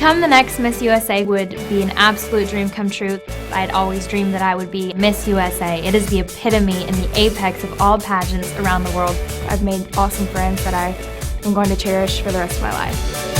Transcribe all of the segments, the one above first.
become the next Miss USA would be an absolute dream come true. I'd always dreamed that I would be Miss USA. It is the epitome and the apex of all pageants around the world. I've made awesome friends that I am going to cherish for the rest of my life.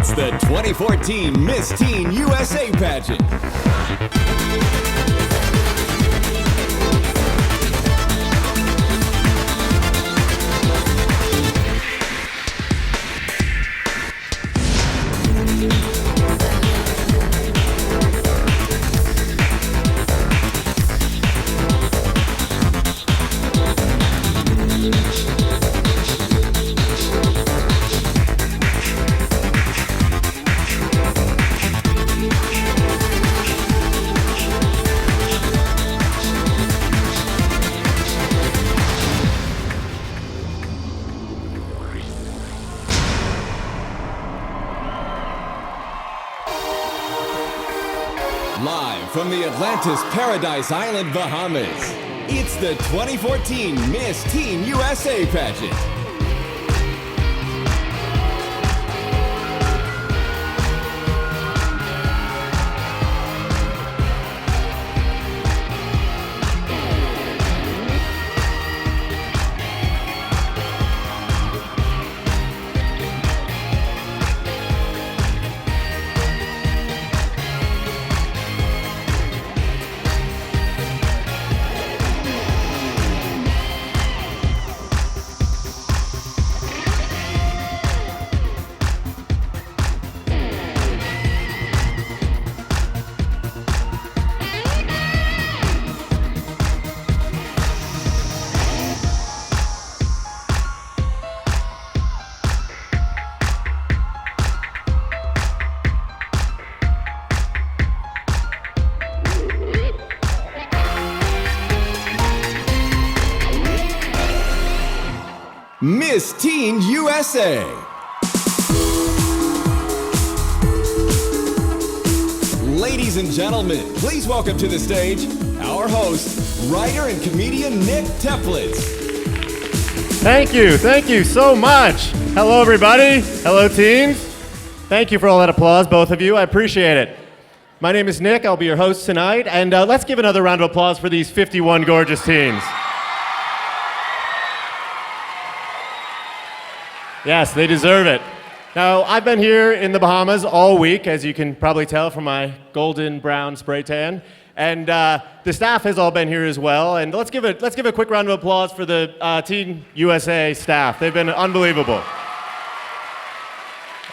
It's the 2014 Miss Teen USA Pageant. Live from the Atlantis Paradise Island, Bahamas, it's the 2014 Miss Teen USA Pageant. Miss Teen USA. Ladies and gentlemen, please welcome to the stage our host, writer and comedian Nick Teplitz. Thank you so much. Hello everybody, hello teens. Thank you for all that applause, both of you, I appreciate it. My name is Nick, I'll be your host tonight, and let's give another round of applause for these 51 gorgeous teens. Yes, they deserve it. Now, I've been here in the Bahamas all week, as you can probably tell from my golden brown spray tan. And the staff has all been here as well. And let's give a quick round of applause for the Teen USA staff. They've been unbelievable.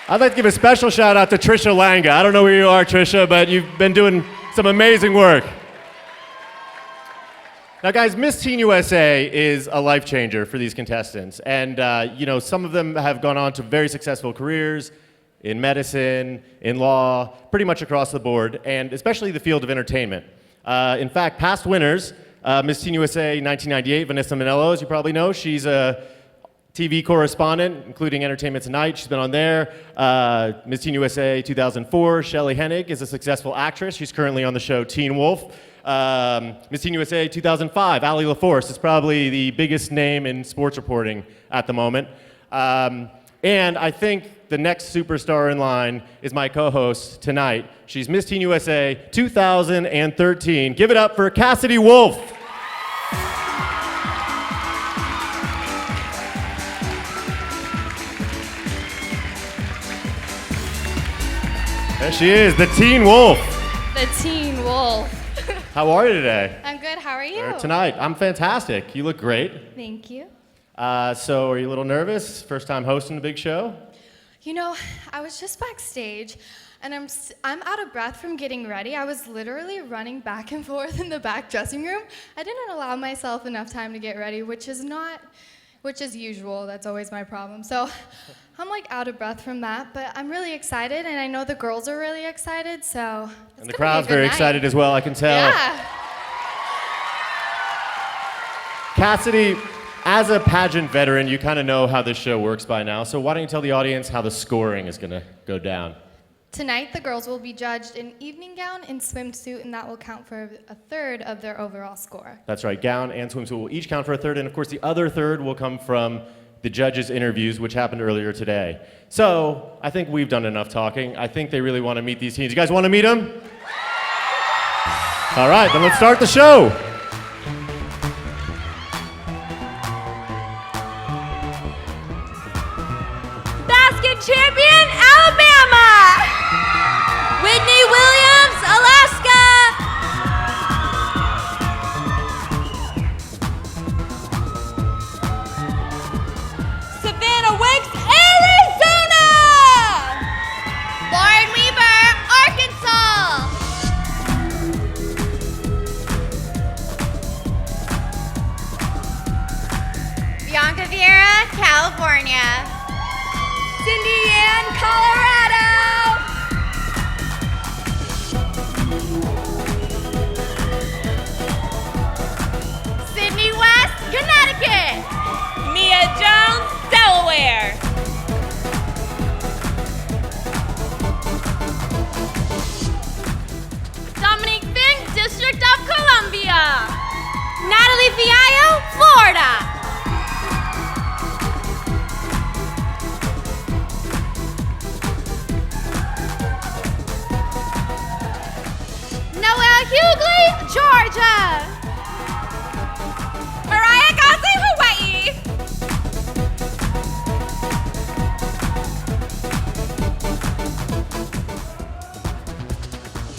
I'd like to give a special shout out to Trisha Langa. I don't know where you are, Trisha, but you've been doing some amazing work. Now guys, Miss Teen USA is a life changer for these contestants. And some of them have gone on to very successful careers in medicine, in law, pretty much across the board, and especially the field of entertainment. In fact, past winners, Miss Teen USA 1998, Vanessa Manello, as you probably know, she's a TV correspondent, including Entertainment Tonight. She's been on there. Miss Teen USA 2004, Shelley Hennig is a successful actress. She's currently on the show Teen Wolf. Miss Teen USA 2005, Allie LaForce is probably the biggest name in sports reporting at the moment. And I think the next superstar in line is my co-host tonight. She's Miss Teen USA 2013. Give it up for Cassidy Wolf. There she is, the Teen Wolf. The Teen Wolf. How are you today? I'm good, how are you? Or tonight, I'm fantastic. You look great. Thank you. So are you a little nervous? First time hosting a big show? You know, I was just backstage and I'm out of breath from getting ready. I was literally running back and forth in the back dressing room. I didn't allow myself enough time to get ready, which is usual. That's always my problem. So I'm like out of breath from that, but I'm really excited, and I know the girls are really excited, so it's And the crowd's very night. excited as well, I can tell. Yeah. Cassidy, as a pageant veteran, you kind of know how this show works by now, so why don't you tell the audience how the scoring is going to go down? Tonight, the girls will be judged in evening gown and swimsuit, and that will count for a third of their overall score. That's right, gown and swimsuit will each count for a third, and of course the other third will come from the judges' interviews, which happened earlier today. So, I think we've done enough talking. I think they really want to meet these teens. You guys want to meet them? All right, then let's start the show. Basket champion, Alabama! Tonkaviera, California. Cindy Ann, Colorado. Sydney West, Connecticut. Mia Jones, Delaware. Dominique Fink, District of Columbia. Natalie Viallo, Florida. Noelle Hughley, Georgia. Mariah Gosling, Hawaii.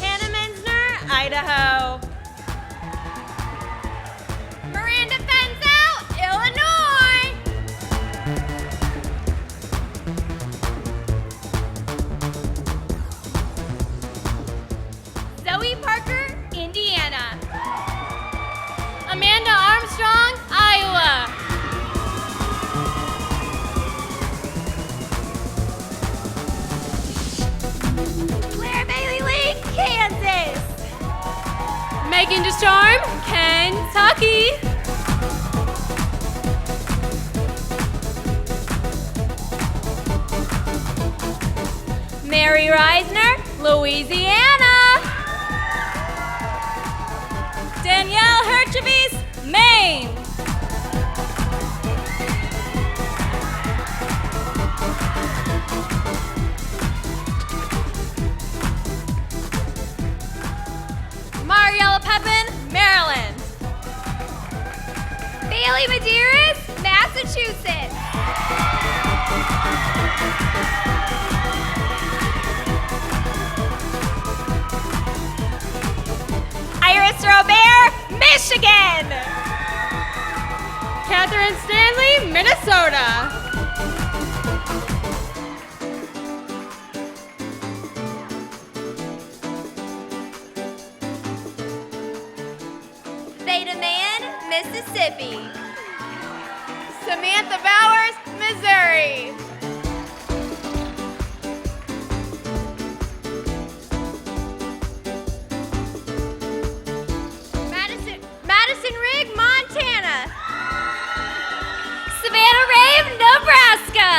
Hannah Menzner, Idaho. Miranda Fenzel, Illinois. Zoe Parker, Indiana. Amanda Armstrong, Iowa. Claire Bailey Lee, Kansas. Megan DeStorm, Kentucky. Mary Reisner, Louisiana. Danielle Herchavis, Maine. Mariella Pepin, Maryland. Bailey Medeiros, Massachusetts. Iris Robert, Michigan. Catherine Stanley, Minnesota. Theta Man, Mississippi. Samantha Bowers, Missouri. Madison Rigg, Montana. Savannah Rave, Nebraska.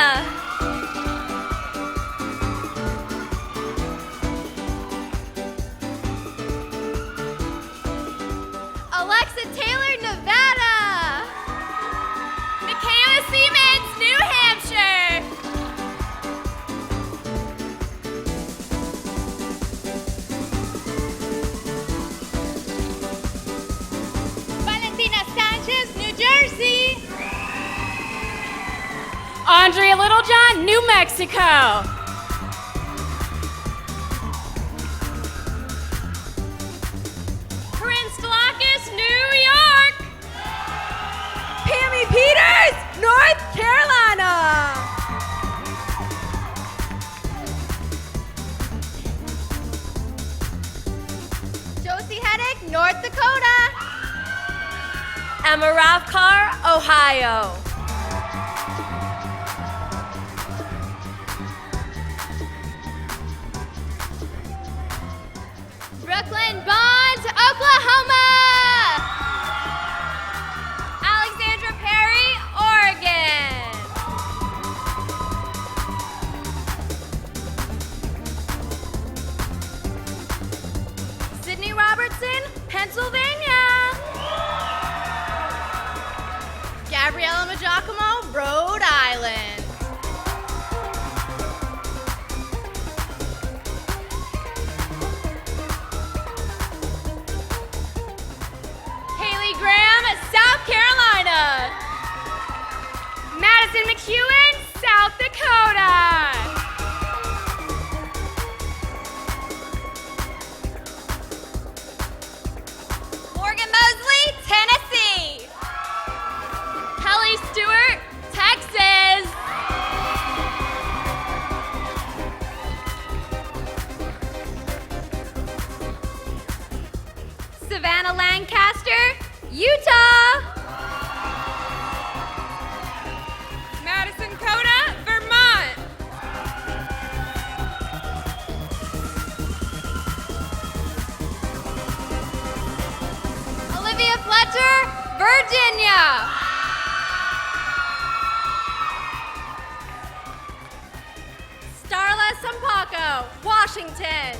Alexa Taylor, Nevada. Michaela Siemens, New Hampshire. Valentina Sanchez, New Jersey. Andrea Littlejohn, New Mexico. Prince Glaucus, New York. Pammy Peters, North Carolina. Josie Hedrick, North Dakota. Emma Ravkar, Ohio. Brooklyn Bond, Oklahoma. Alexandra Perry, Oregon. Sydney Robertson, Pennsylvania. Gabriella Majacomo, Rhode Island. Haley Graham, South Carolina. Madison McEwen, South Dakota. Morgan Mosley, Tennessee. Kelly Stewart, Texas. Virginia. Starla Sampaco, Washington.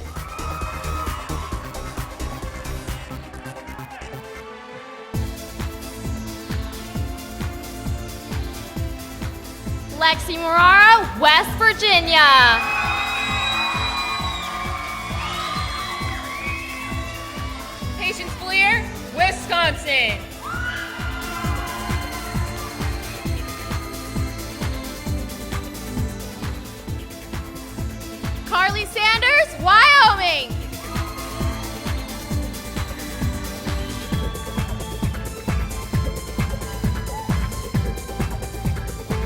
Lexi Morara, West Virginia. Patience Fleer, Wisconsin. Carly Sanders, Wyoming.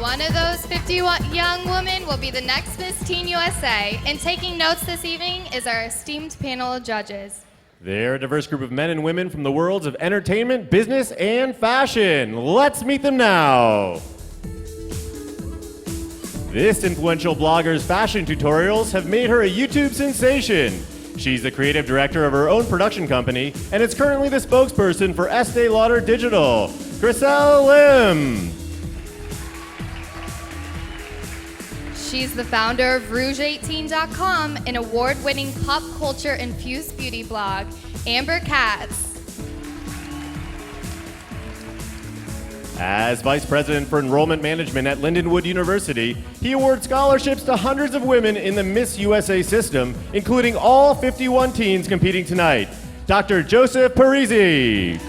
One of those 51 young women will be the next Miss Teen USA. And taking notes this evening is our esteemed panel of judges. They're a diverse group of men and women from the worlds of entertainment, business, and fashion. Let's meet them now. This influential blogger's fashion tutorials have made her a YouTube sensation. She's the creative director of her own production company and is currently the spokesperson for Estee Lauder Digital. Griselle Lim. She's the founder of Rouge18.com, an award-winning pop culture-infused beauty blog. Amber Katz. As Vice President for Enrollment Management at Lindenwood University, he awards scholarships to hundreds of women in the Miss USA system, including all 51 teens competing tonight. Dr. Joseph Parisi.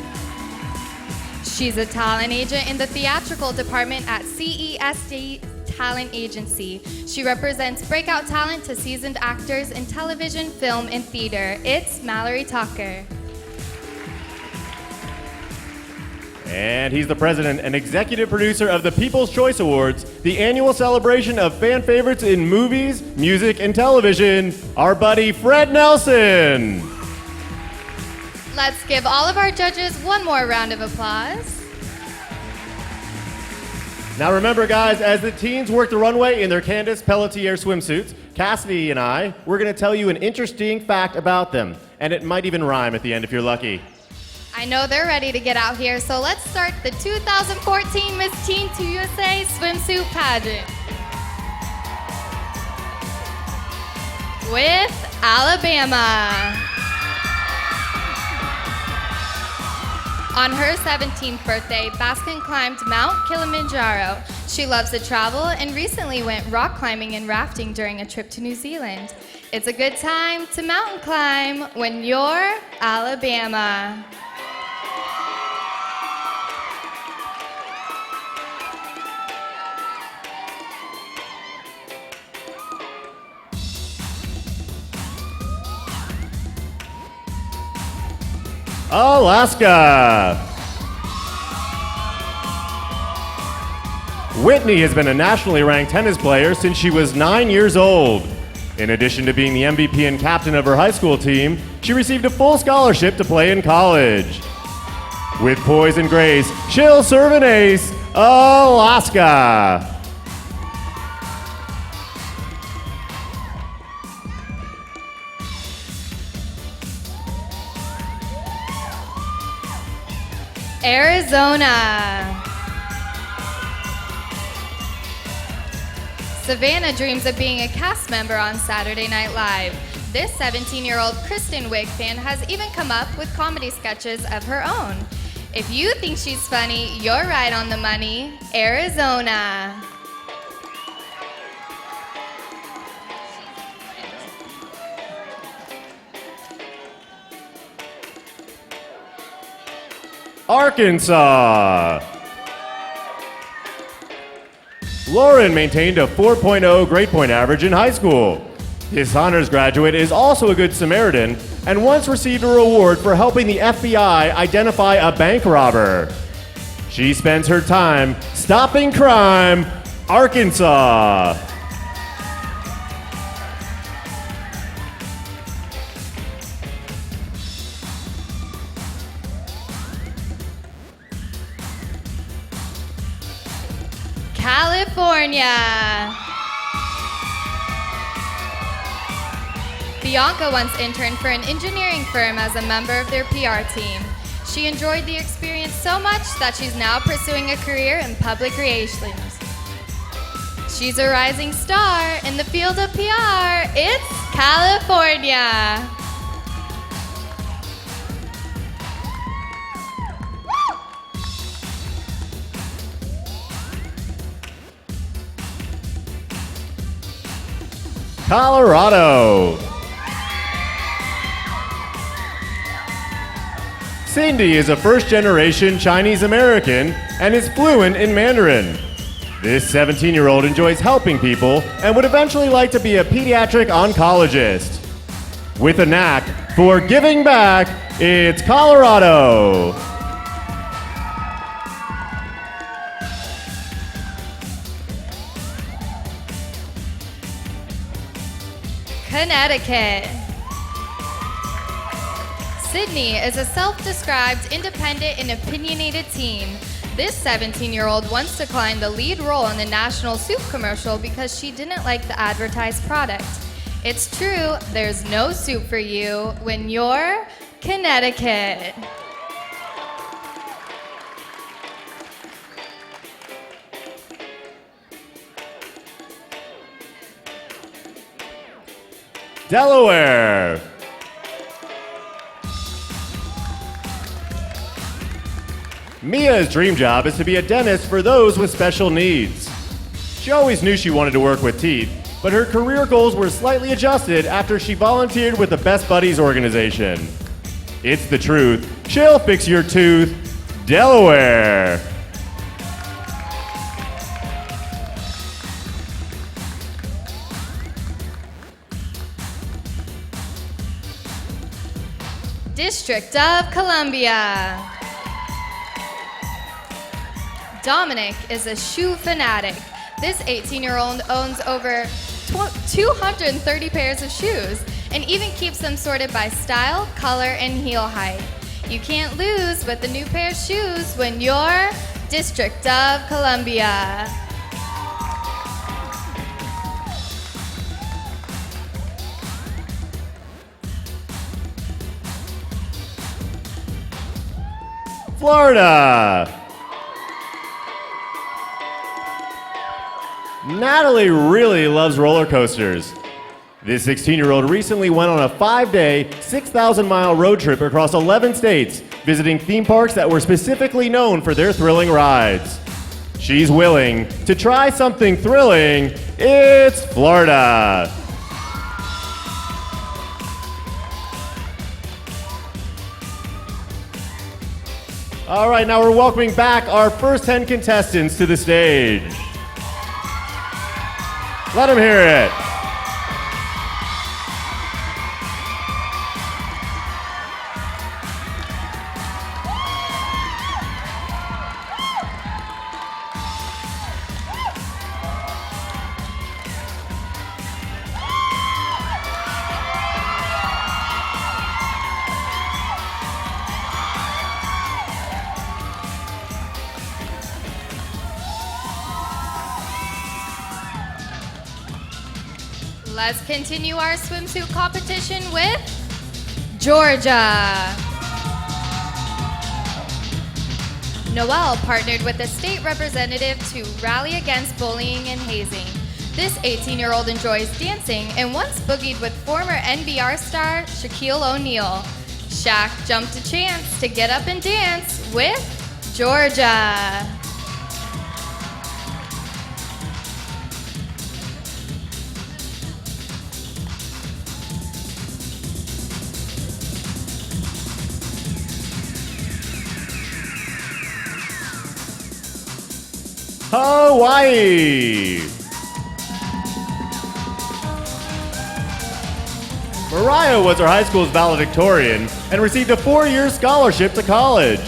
She's a talent agent in the theatrical department at CESD Talent Agency. She represents breakout talent to seasoned actors in television, film, and theater. It's Mallory Tucker. And he's the president and executive producer of the People's Choice Awards, the annual celebration of fan favorites in movies, music, and television, our buddy Fred Nelson. Let's give all of our judges one more round of applause. Now remember, guys, as the teens work the runway in their Candace Pelletier swimsuits, Cassidy and I, we're going to tell you an interesting fact about them. And it might even rhyme at the end if you're lucky. I know they're ready to get out here, so let's start the 2014 Miss Teen USA Swimsuit Pageant. With Alabama. On her 17th birthday, Baskin climbed Mount Kilimanjaro. She loves to travel and recently went rock climbing and rafting during a trip to New Zealand. It's a good time to mountain climb when you're Alabama. Alaska. Whitney has been a nationally ranked tennis player since she was 9 years old. In addition to being the MVP and captain of her high school team, she received a full scholarship to play in college. With poise and grace, she'll serve an ace, Alaska. Arizona. Savannah dreams of being a cast member on Saturday Night Live. This 17-year-old Kristen Wiig fan has even come up with comedy sketches of her own. If you think she's funny, you're right on the money. Arizona. Arkansas. Lauren maintained a 4.0 grade point average in high school. This honors graduate is also a good Samaritan and once received a reward for helping the FBI identify a bank robber. She spends her time stopping crime, Arkansas. California. Bianca once interned for an engineering firm as a member of their PR team. She enjoyed the experience so much that she's now pursuing a career in public relations. She's a rising star in the field of PR. It's California. Colorado. Cindy is a first-generation Chinese American and is fluent in Mandarin. This 17-year-old enjoys helping people and would eventually like to be a pediatric oncologist. With a knack for giving back, it's Colorado. Connecticut. Sydney is a self-described independent and opinionated teen. This 17-year-old once declined the lead role in the National Soup commercial because she didn't like the advertised product. It's true, there's no soup for you when you're Connecticut. Delaware. Mia's dream job is to be a dentist for those with special needs. She always knew she wanted to work with teeth, but her career goals were slightly adjusted after she volunteered with the Best Buddies organization. It's the truth. She'll fix your tooth. Delaware. District of Columbia. Dominic is a shoe fanatic. This 18-year-old owns over 230 pairs of shoes and even keeps them sorted by style, color, and heel height. You can't lose with the new pair of shoes when you're District of Columbia. Florida. Natalie really loves roller coasters. This 16-year-old recently went on a 5-day, 6,000-mile road trip across 11 states, visiting theme parks that were specifically known for their thrilling rides. She's willing to try something thrilling. It's Florida. All right, now we're welcoming back our first 10 contestants to the stage. Let them hear it. Let's continue our swimsuit competition with Georgia. Noelle partnered with a state representative to rally against bullying and hazing. This 18-year-old enjoys dancing and once boogied with former NBR star Shaquille O'Neal. Shaq jumped a chance to get up and dance with Georgia. Hawaii. Mariah was her high school's valedictorian and received a 4-year scholarship to college.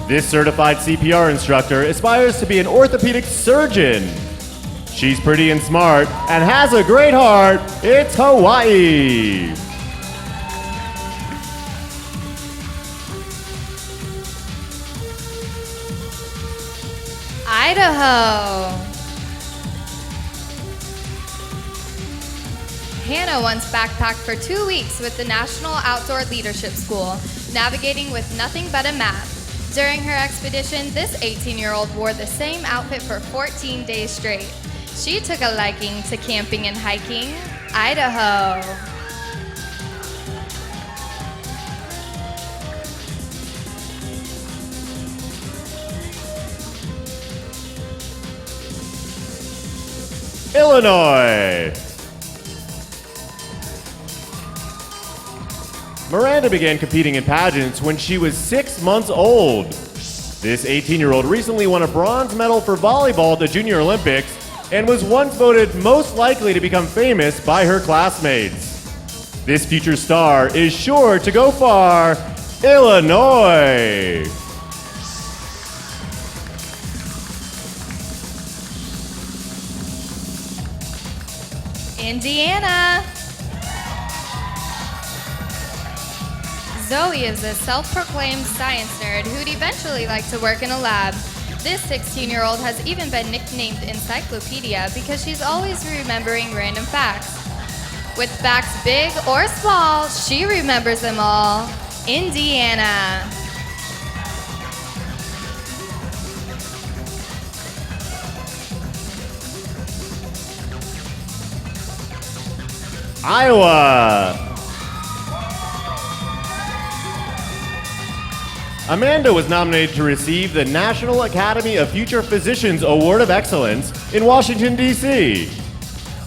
This certified CPR instructor aspires to be an orthopedic surgeon. She's pretty and smart and has a great heart. It's Hawaii. Idaho. Hannah once backpacked for 2 weeks with the National Outdoor Leadership School. navigating with nothing but a map. During her expedition, this 18-year-old wore the same outfit for 14 days straight. She took a liking to camping and hiking. Idaho. Illinois. Miranda began competing in pageants when she was 6 months old. This 18-year-old recently won a bronze medal for volleyball at the Junior Olympics and was once voted most likely to become famous by her classmates. This future star is sure to go far. Illinois. Indiana. Zoe is a self-proclaimed science nerd who'd eventually like to work in a lab. This 16-year-old has even been nicknamed Encyclopedia because she's always remembering random facts. With facts big or small, she remembers them all. Indiana. Iowa. Amanda was nominated to receive the National Academy of Future Physicians Award of Excellence in Washington, D.C.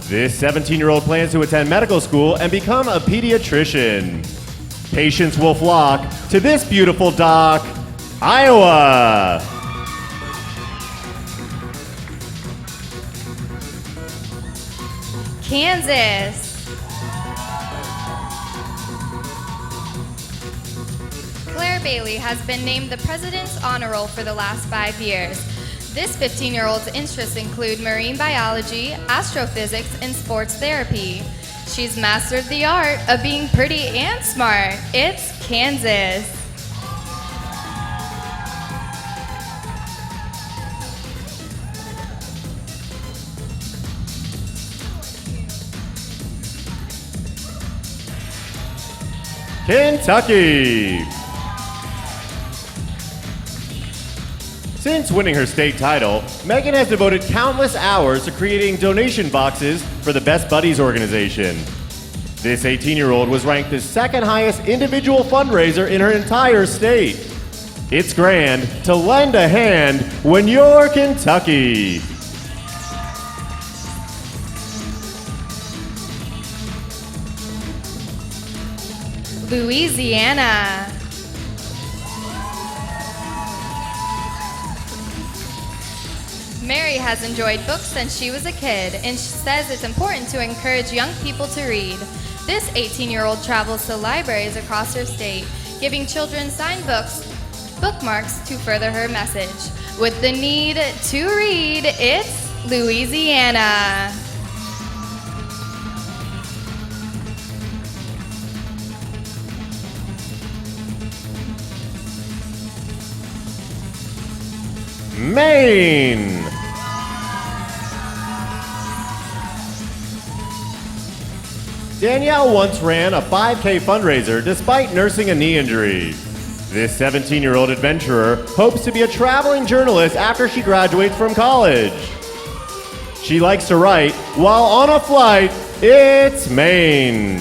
This 17-year-old plans to attend medical school and become a pediatrician. Patients will flock to this beautiful dock, Iowa. Kansas. Claire Bailey has been named the President's Honor Roll for the last 5 years. This 15-year-old's interests include marine biology, astrophysics, and sports therapy. She's mastered the art of being pretty and smart. It's Kansas. Kentucky. Since winning her state title, Megan has devoted countless hours to creating donation boxes for the Best Buddies organization. This 18-year-old was ranked the second highest individual fundraiser in her entire state. It's grand to lend a hand when you're Kentucky. Louisiana. Mary has enjoyed books since she was a kid, and she says it's important to encourage young people to read. This 18-year-old travels to libraries across her state, giving children signed bookmarks to further her message. With the need to read, it's Louisiana. Maine. Danielle once ran a 5K fundraiser despite nursing a knee injury. This 17-year-old adventurer hopes to be a traveling journalist after she graduates from college. She likes to write while on a flight. It's Maine.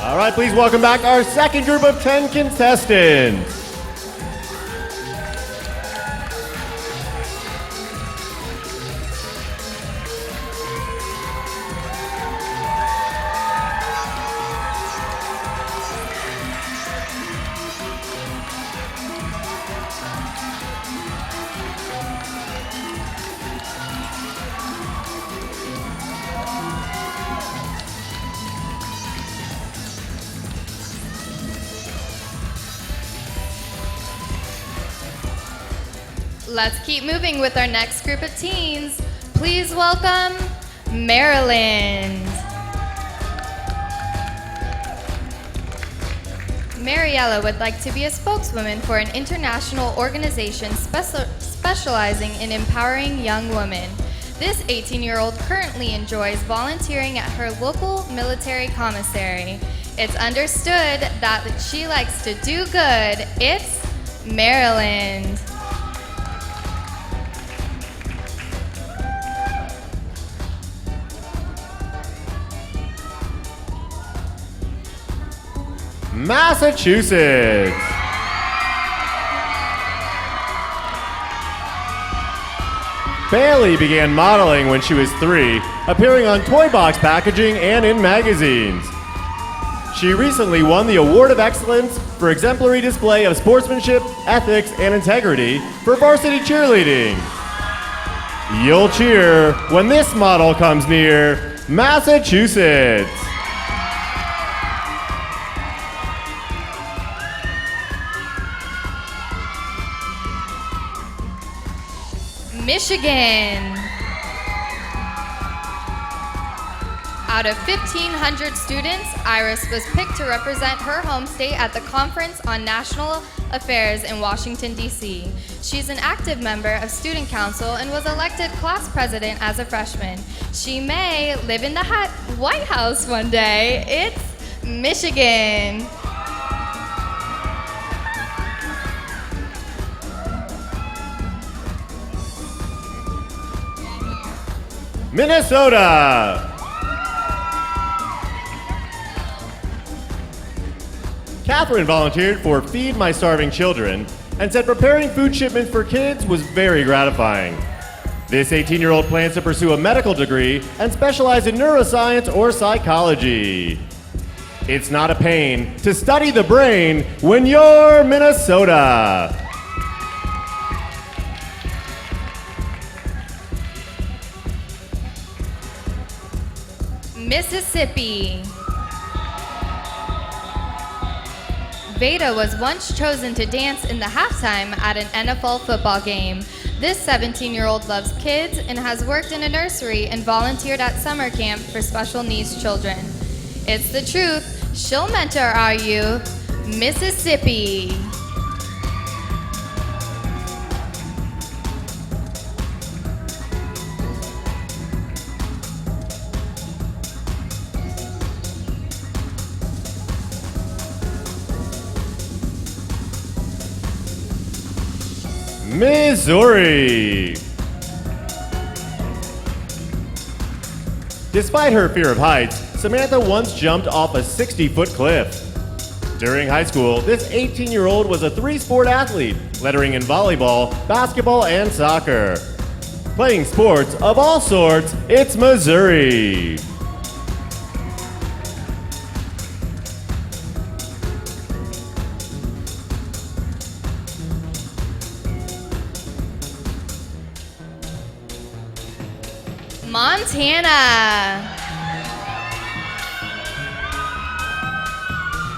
All right, please welcome back our second group of 10 contestants. Let's keep moving with our next group of teens. Please welcome Maryland. Mariella would like to be a spokeswoman for an international organization specializing in empowering young women. This 18-year-old currently enjoys volunteering at her local military commissary. It's understood that she likes to do good. It's Maryland. Massachusetts. Bailey began modeling when she was 3, appearing on toy box packaging and in magazines. She recently won the Award of Excellence for exemplary display of sportsmanship, ethics, and integrity for varsity cheerleading. You'll cheer when this model comes near Massachusetts. Michigan. Out of 1,500 students, Iris was picked to represent her home state at the Conference on National Affairs in Washington, D.C. She's an active member of Student Council and was elected class president as a freshman. She may live in the White House one day. It's Michigan. Minnesota. Catherine volunteered for Feed My Starving Children and said preparing food shipments for kids was very gratifying. This 18-year-old plans to pursue a medical degree and specialize in neuroscience or psychology. It's not a pain to study the brain when you're Minnesota. Mississippi. Veda was once chosen to dance in the halftime at an NFL football game. This 17-year-old loves kids and has worked in a nursery and volunteered at summer camp for special needs children. It's the truth. She'll mentor our youth. Mississippi. Missouri. Despite her fear of heights, Samantha once jumped off a 60-foot cliff. During high school, this 18-year-old was a 3-sport athlete, lettering in volleyball, basketball, and soccer. Playing sports of all sorts, it's Missouri. Montana.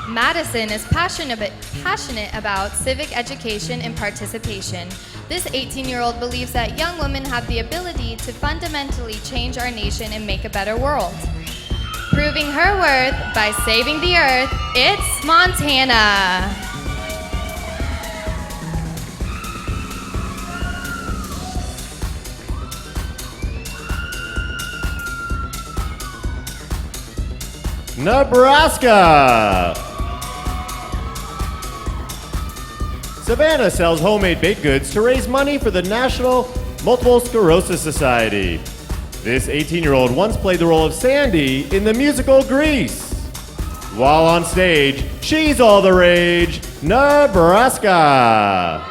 Madison is passionate about civic education and participation. This 18-year-old believes that young women have the ability to fundamentally change our nation and make a better world. Proving her worth by saving the earth, it's Montana. Nebraska. Savannah sells homemade baked goods to raise money for the National Multiple Sclerosis Society. This 18-year-old once played the role of Sandy in the musical Grease. While on stage, she's all the rage. Nebraska.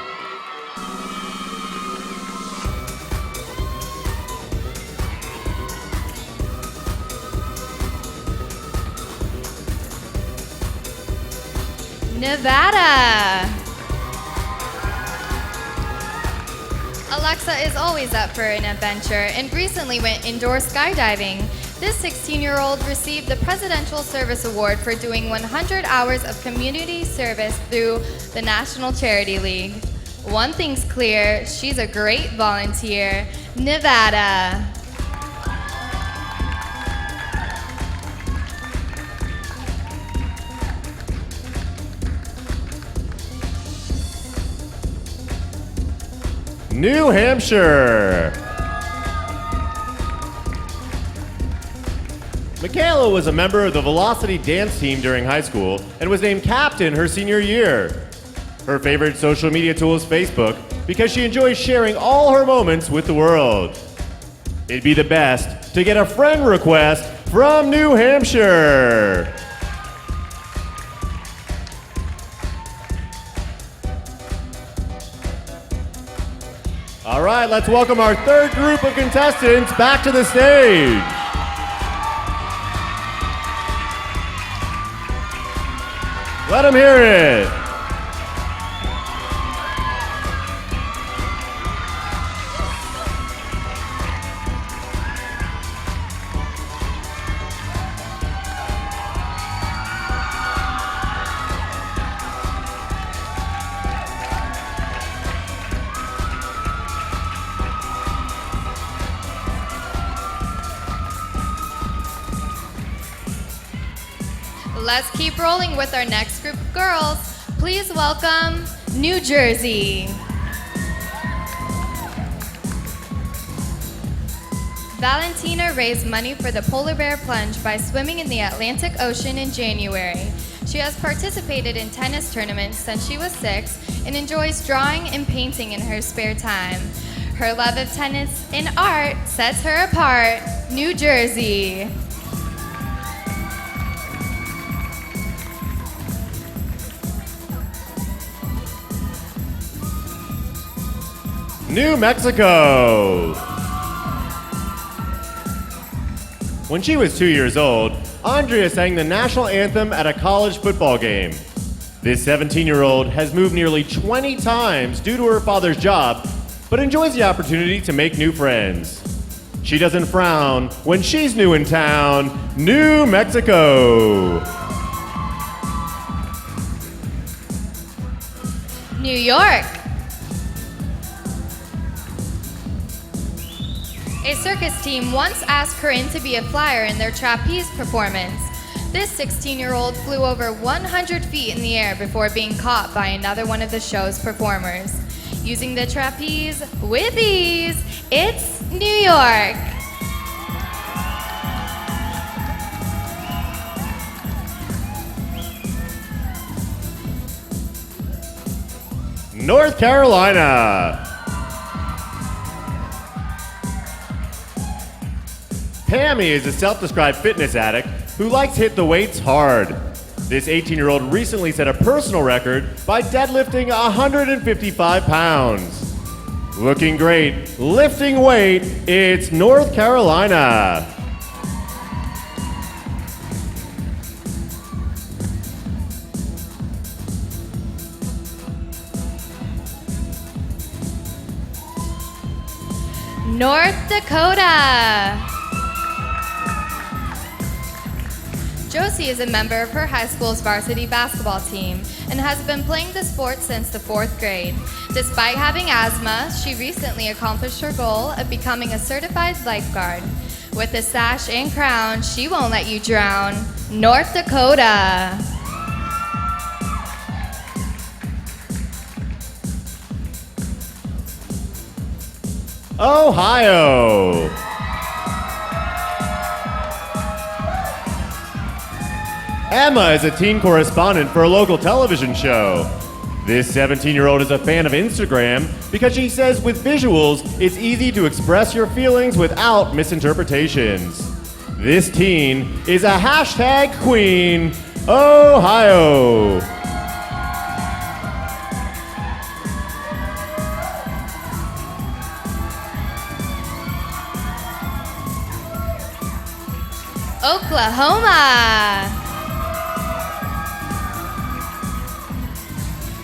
Nevada. Alexa is always up for an adventure and recently went indoor skydiving. This 16-year-old received the Presidential Service Award for doing 100 hours of community service through the National Charity League. One thing's clear, she's a great volunteer. Nevada. New Hampshire. Michaela was a member of the Velocity dance team during high school and was named captain her senior year. Her favorite social media tool is Facebook because she enjoys sharing all her moments with the world. It'd be the best to get a friend request from New Hampshire. All right, let's welcome our third group of contestants back to the stage. Let them hear it. Let's keep rolling with our next group of girls. Please welcome New Jersey. Valentina raised money for the polar bear plunge by swimming in the Atlantic Ocean in January. She has participated in tennis tournaments since she was 6 and enjoys drawing and painting in her spare time. Her love of tennis and art sets her apart. New Jersey. New Mexico. When she was 2 years old, Andrea sang the national anthem at a college football game. This 17-year-old has moved nearly 20 times due to her father's job, but enjoys the opportunity to make new friends. She doesn't frown when she's new in town. New Mexico. New York. A circus team once asked Corinne to be a flyer in their trapeze performance. This 16-year-old flew over 100 feet in the air before being caught by another one of the show's performers. Using the trapeze with ease, it's New York. North Carolina. Pammy is a self-described fitness addict who likes to hit the weights hard. This 18-year-old recently set a personal record by deadlifting 155 pounds. Looking great, lifting weight, it's North Carolina. North Dakota. Josie is a member of her high school's varsity basketball team and has been playing the sport since the 4th grade. Despite having asthma, she recently accomplished her goal of becoming a certified lifeguard. With a sash and crown, she won't let you drown. North Dakota. Ohio. Emma is a teen correspondent for a local television show. This 17-year-old is a fan of Instagram because she says with visuals, it's easy to express your feelings without misinterpretations. This teen is a hashtag queen, Ohio. Oklahoma.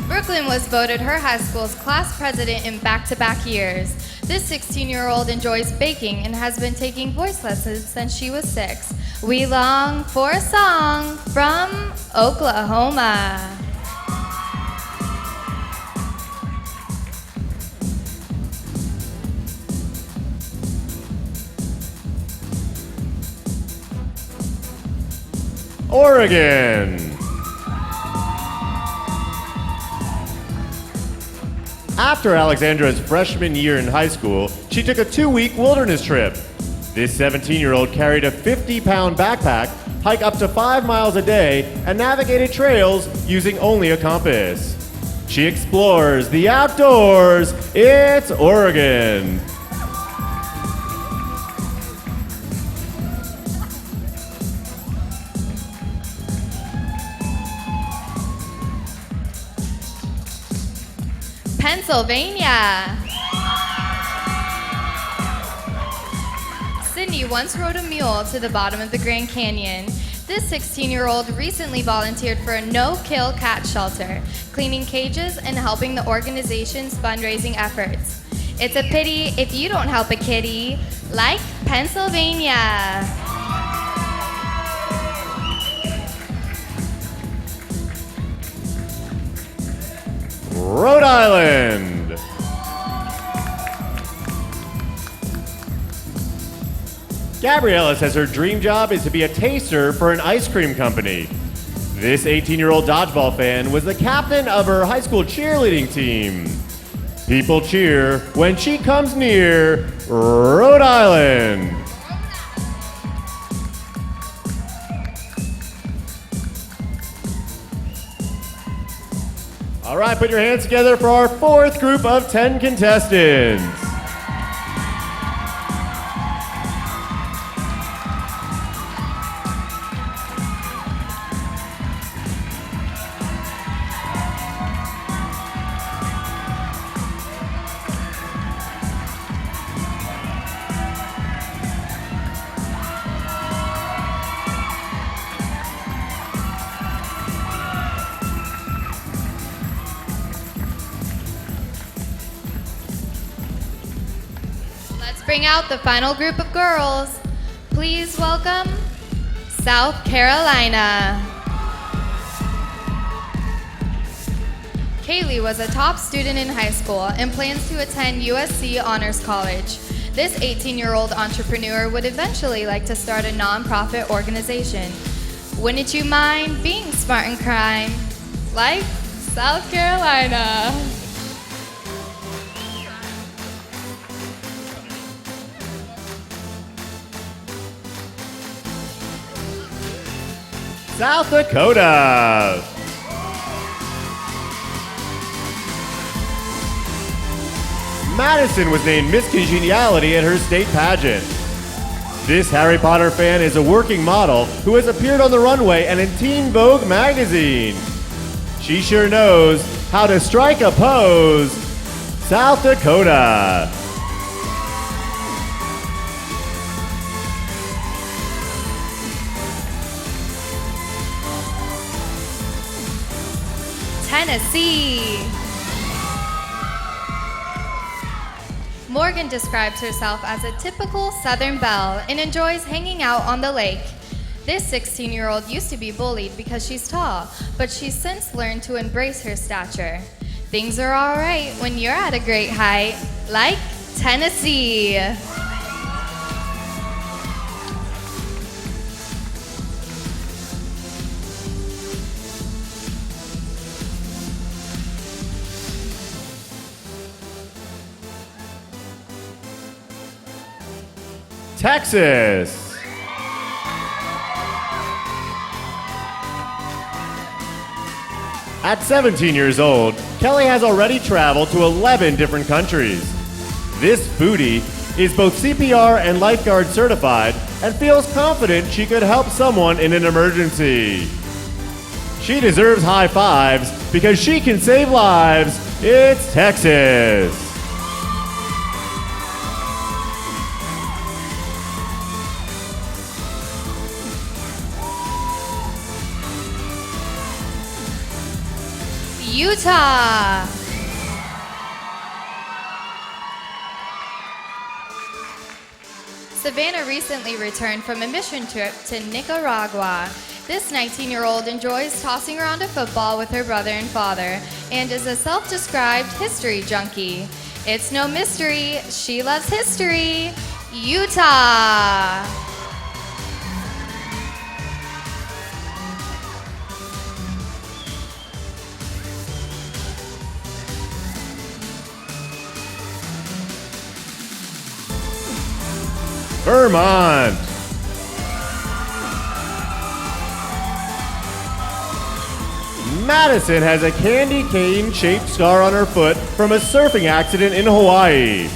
Brooklyn was voted her high school's class president in back-to-back years. This 16-year-old enjoys baking and has been taking voice lessons since she was 6. We long for a song from Oklahoma. Oregon. After Alexandra's freshman year in high school, she took a 2-week wilderness trip. This 17-year-old carried a 50-pound backpack, hiked up to 5 miles a day, and navigated trails using only a compass. She explores the outdoors. It's Oregon. Pennsylvania. Sydney once rode a mule to the bottom of the Grand Canyon. This 16-year-old recently volunteered for a no-kill cat shelter, cleaning cages and helping the organization's fundraising efforts. It's a pity if you don't help a kitty, like Pennsylvania. Rhode Island. Gabriella says her dream job is to be a taster for an ice cream company. This 18-year-old dodgeball fan was the captain of her high school cheerleading team. People cheer when she comes near Rhode Island. All right, put your hands together for our 4th group of 10 contestants. Bring out the final group of girls. Please welcome South Carolina. Kaylee was a top student in high school and plans to attend USC Honors College. This 18-year-old entrepreneur would eventually like to start a nonprofit organization. Wouldn't you mind being smart in crime, like South Carolina? South Dakota. Madison was named Miss Congeniality at her state pageant. This Harry Potter fan is a working model who has appeared on the runway and in Teen Vogue magazine. She sure knows how to strike a pose. South Dakota. Tennessee. Morgan describes herself as a typical Southern belle and enjoys hanging out on the lake. This 16-year-old used to be bullied because she's tall, but she's since learned to embrace her stature. Things are all right when you're at a great height, like Tennessee. Texas. At 17 years old, Kelly has already traveled to 11 different countries. This foodie is both CPR and lifeguard certified and feels confident she could help someone in an emergency. She deserves high fives because she can save lives. It's Texas. Utah. Savannah recently returned from a mission trip to Nicaragua. This 19-year-old enjoys tossing around a football with her brother and father and is a self-described history junkie. It's no mystery, she loves history. Utah. Vermont. Madison has a candy cane-shaped scar on her foot from a surfing accident in Hawaii.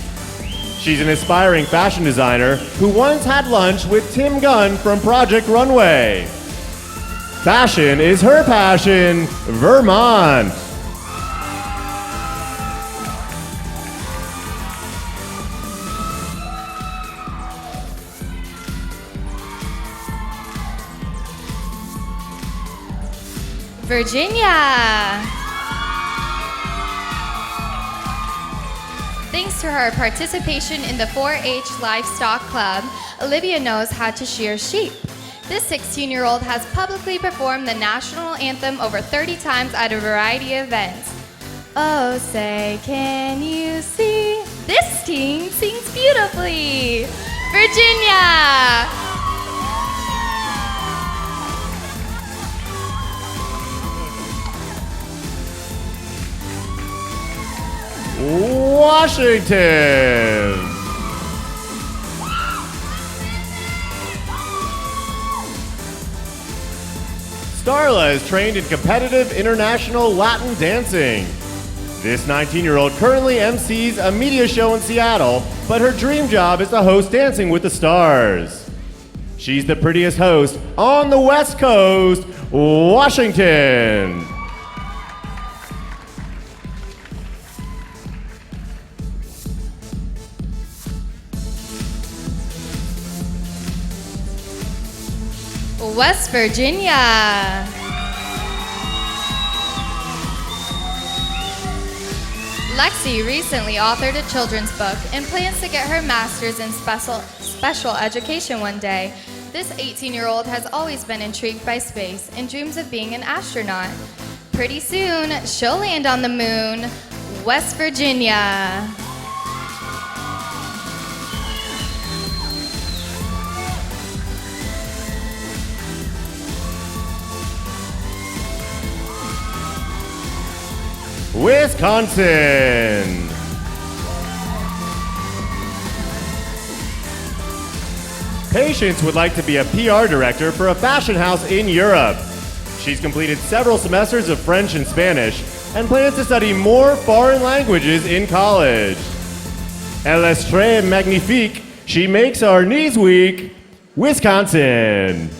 She's an aspiring fashion designer who once had lunch with Tim Gunn from Project Runway. Fashion is her passion, Vermont. Virginia. Thanks to her participation in the 4-H Livestock Club, Olivia knows how to shear sheep. This 16-year-old has publicly performed the national anthem over 30 times at a variety of events. Oh, say, can you see? This teen sings beautifully. Virginia. Washington. Starla is trained in competitive international Latin dancing. This 19-year-old currently MCs a media show in Seattle, but her dream job is to host Dancing with the Stars. She's the prettiest host on the West Coast, Washington. West Virginia. Lexi recently authored a children's book and plans to get her master's in special education one day. This 18-year-old has always been intrigued by space and dreams of being an astronaut. Pretty soon, she'll land on the moon, West Virginia. Wisconsin. Patience would like to be a PR director for a fashion house in Europe. She's completed several semesters of French and Spanish and plans to study more foreign languages in college. Elle est très magnifique. She makes our knees weak. Wisconsin.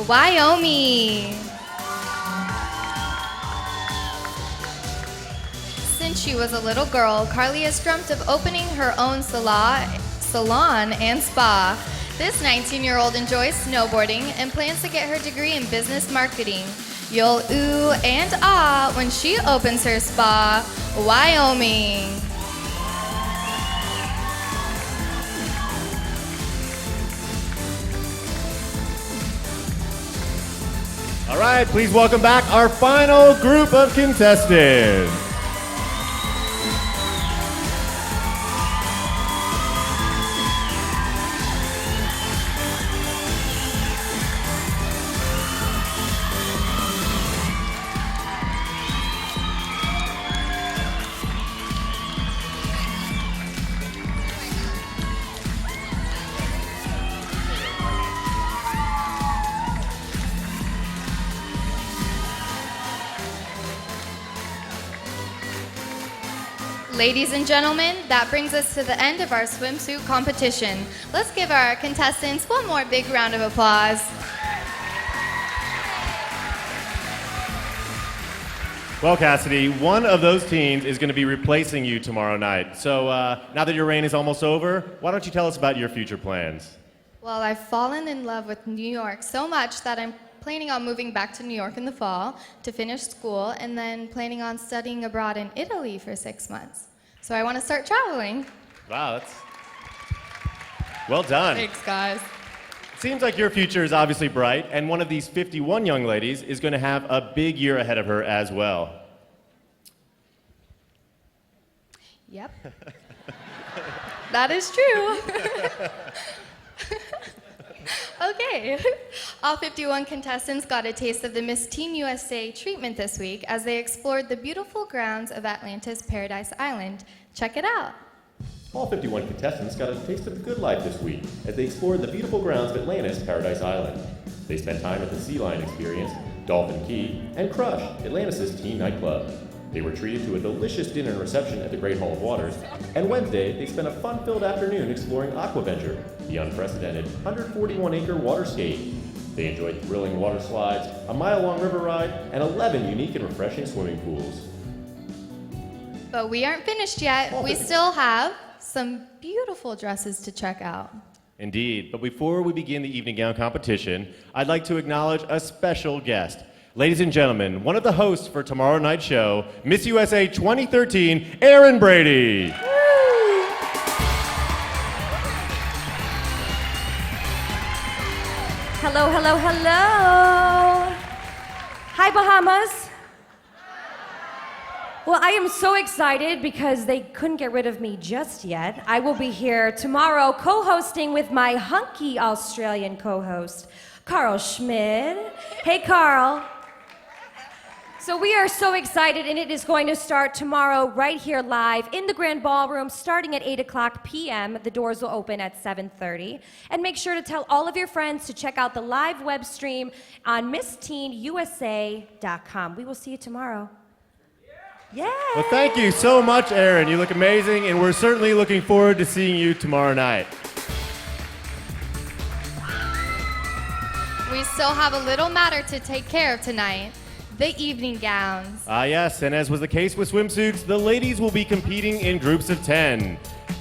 Wyoming. Since she was a little girl, Carly has dreamt of opening her own salon and spa. This 19-year-old enjoys snowboarding and plans to get her degree in business marketing. You'll ooh and ah when she opens her spa, Wyoming. All right, please welcome back our final group of contestants. Ladies and gentlemen, that brings us to the end of our swimsuit competition. Let's give our contestants one more big round of applause. Well, Cassidy, one of those teens is going to be replacing you tomorrow night. So now that your reign is almost over, why don't you tell us about your future plans? Well, I've fallen in love with New York so much that I'm planning on moving back to New York in the fall to finish school and then planning on studying abroad in Italy for 6 months. So I want to start traveling. Wow, that's well done. Thanks, guys. Seems like your future is obviously bright, and one of these 51 young ladies is going to have a big year ahead of her as well. Yep. That is true. Okay. All 51 contestants got a taste of the Miss Teen USA treatment this week as they explored the beautiful grounds of Atlantis Paradise Island. Check it out. All 51 contestants got a taste of the good life this week as they explored the beautiful grounds of Atlantis Paradise Island. They spent time at the Sea Lion Experience, Dolphin Key, and Crush, Atlantis' teen nightclub. They were treated to a delicious dinner and reception at the Great Hall of Waters, and Wednesday they spent a fun-filled afternoon exploring Aquaventure, the unprecedented 141-acre waterscape. They enjoyed thrilling water slides, a mile-long river ride, and 11 unique and refreshing swimming pools. But we aren't finished yet. We still have some beautiful dresses to check out. Indeed, but before we begin the evening gown competition, I'd like to acknowledge a special guest. Ladies and gentlemen, one of the hosts for tomorrow night's show, Miss USA 2013, Erin Brady. Hello, hello, hello. Hi, Bahamas. Well, I am so excited because they couldn't get rid of me just yet. I will be here tomorrow co-hosting with my hunky Australian co-host, Carl Schmidt. Hey, Carl. So we are so excited, and it is going to start tomorrow right here live in the Grand Ballroom starting at 8 o'clock p.m. The doors will open at 7:30. And make sure to tell all of your friends to check out the live web stream on MissTeenUSA.com. We will see you tomorrow. Yeah. Well, thank you so much, Erin. You look amazing, and we're certainly looking forward to seeing you tomorrow night. We still have a little matter to take care of tonight. The evening gowns. Yes, and as was the case with swimsuits, the ladies will be competing in groups of 10.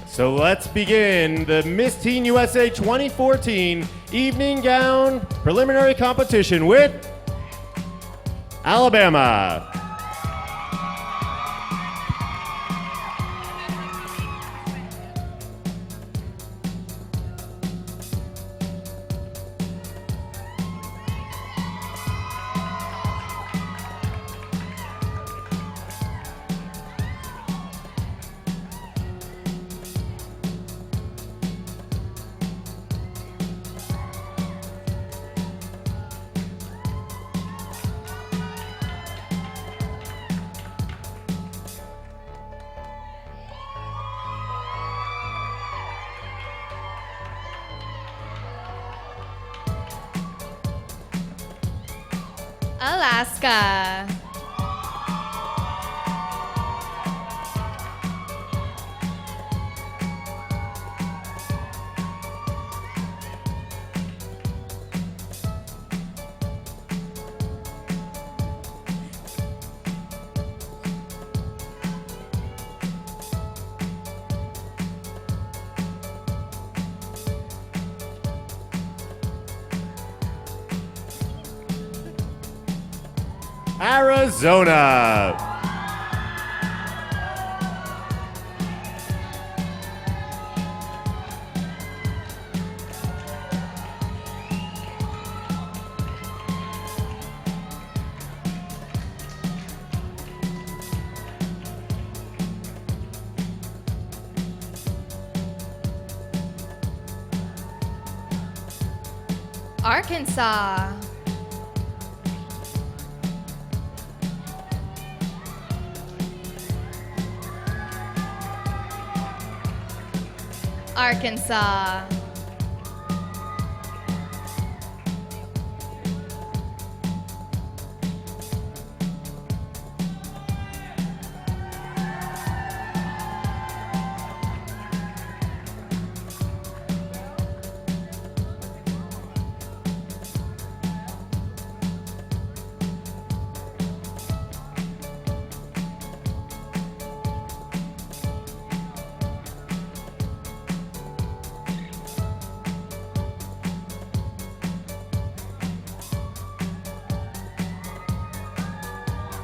So let's begin the Miss Teen USA 2014 evening gown preliminary competition with Alabama. Alaska. Arizona. Arkansas. Arkansas.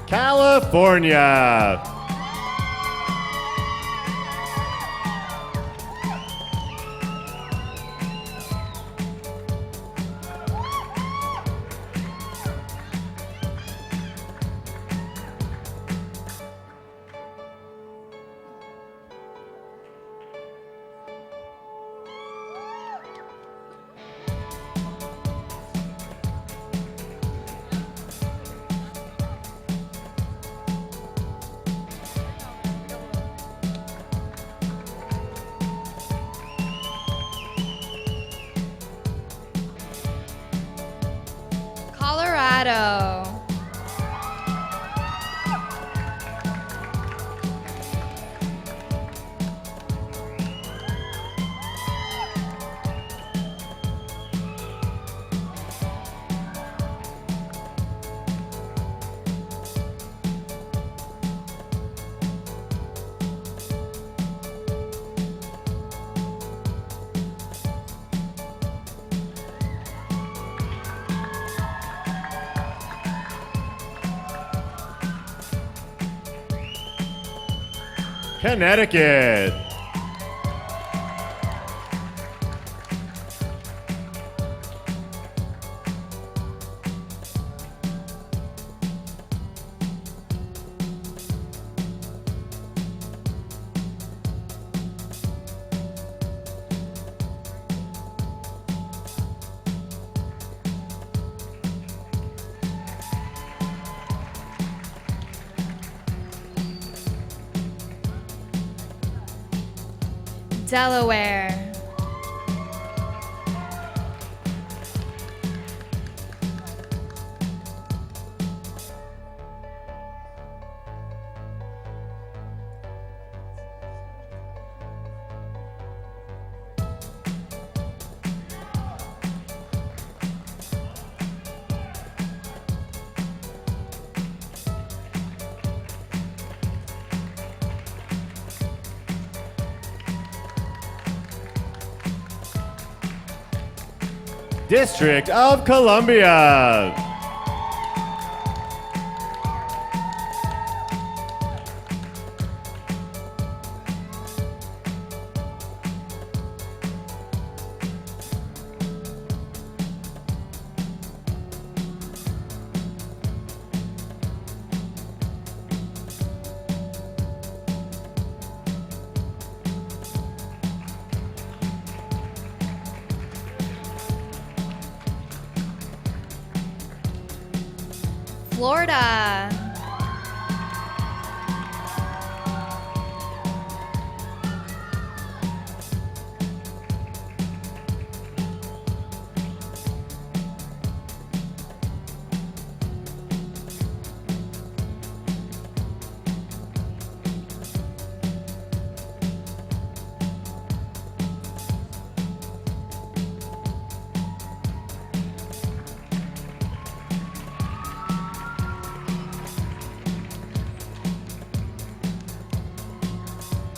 California. Colorado. Connecticut. Delaware. District of Columbia. Florida.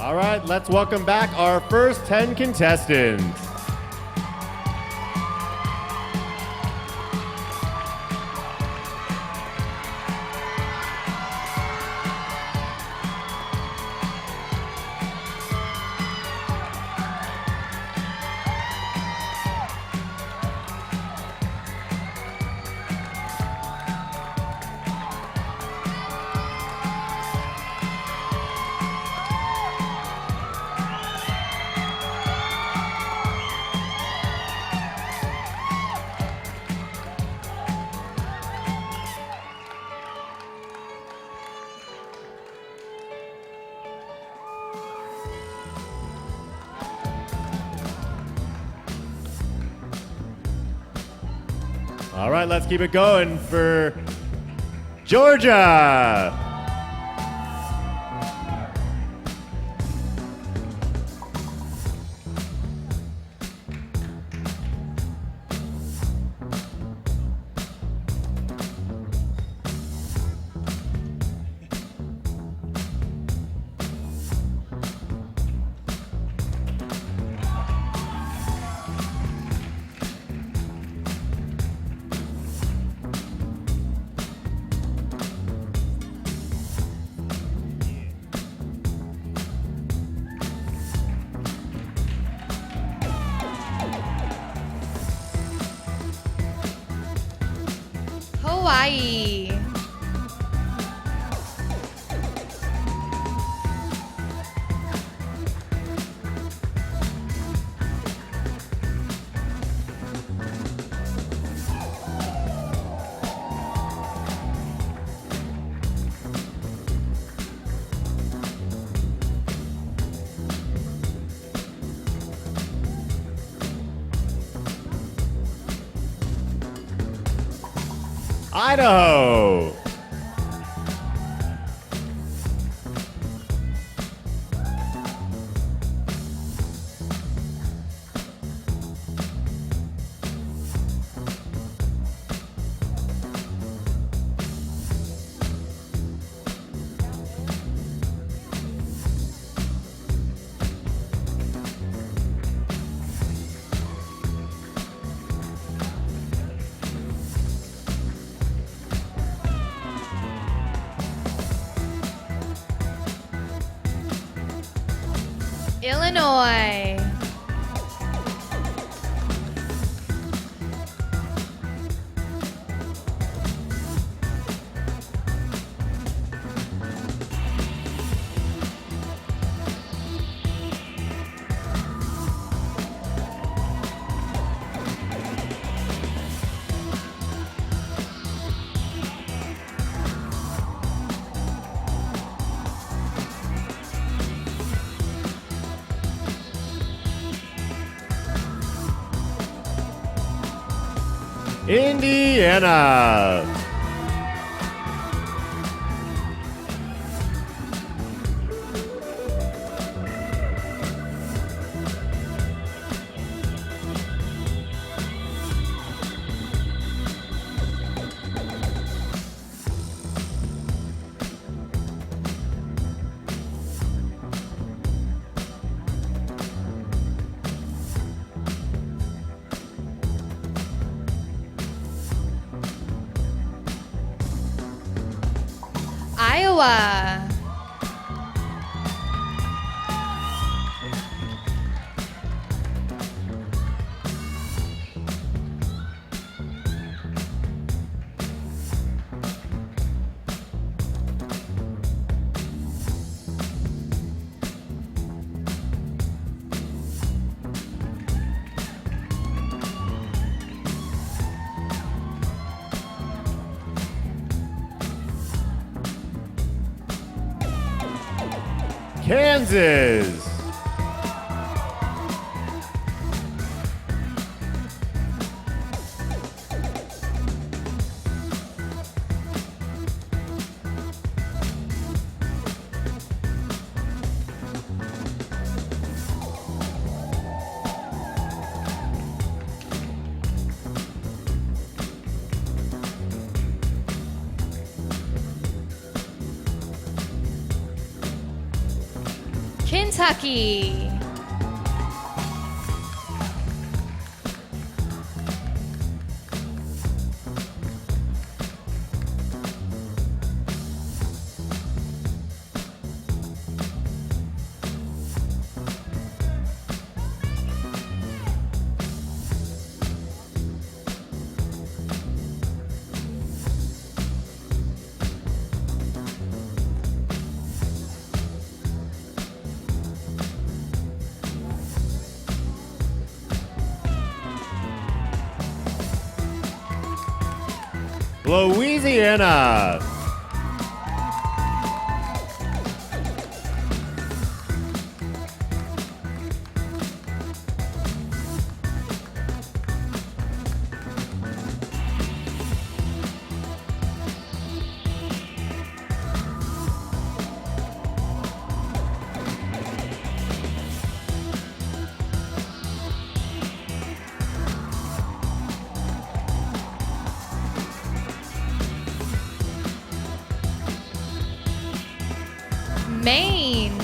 All right, let's welcome back our first 10 contestants. All right, let's keep it going for Georgia. Hawaii. Idaho. Illinois. Indiana. Iowa. Kansas. Kentucky. Louisiana. Maine.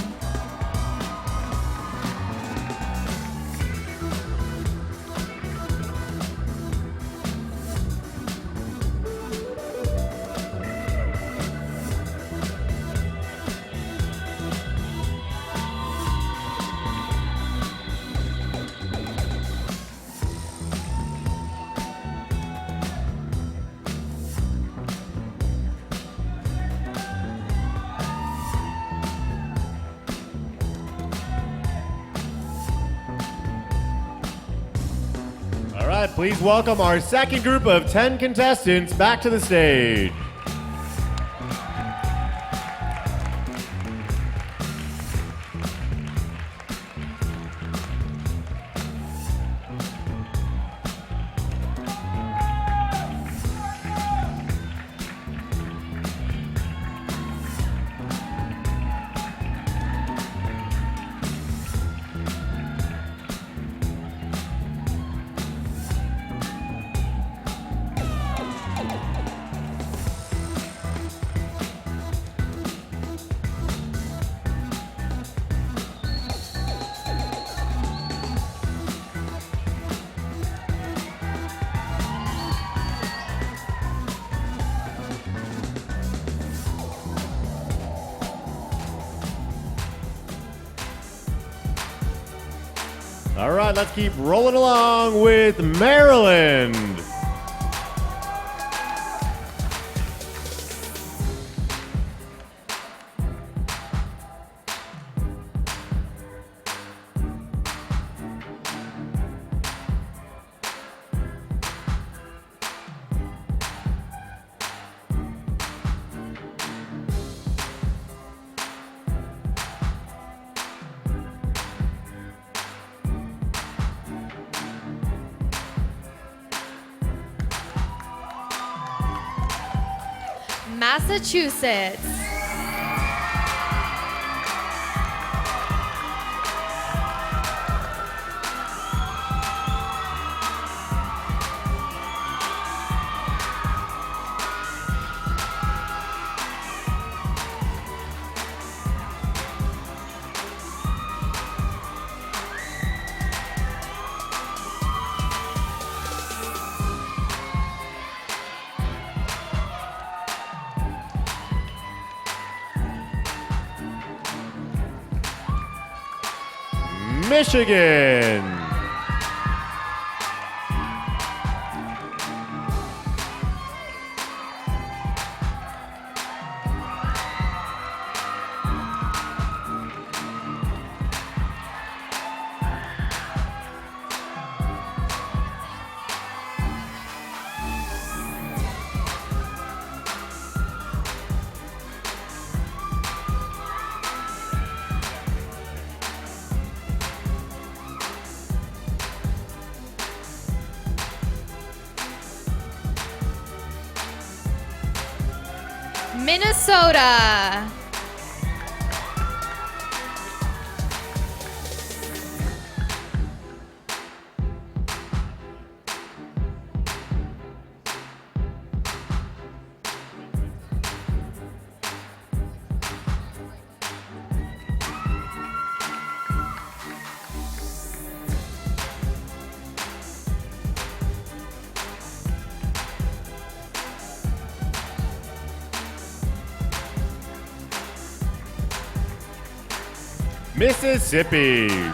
All right, please welcome our second group of 10 contestants back to the stage. All right, let's keep rolling along with Maryland. Massachusetts. Michigan. Minnesota. Mississippi.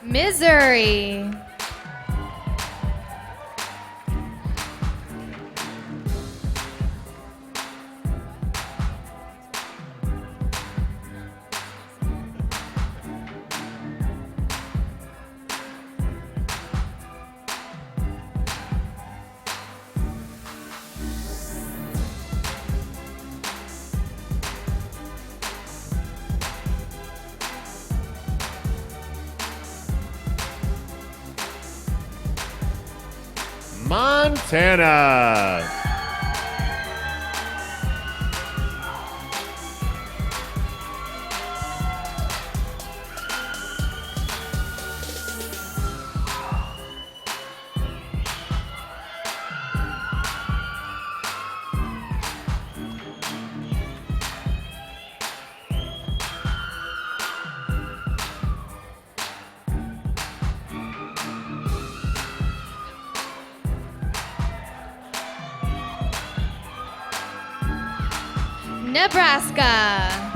Missouri. Montana. Nebraska.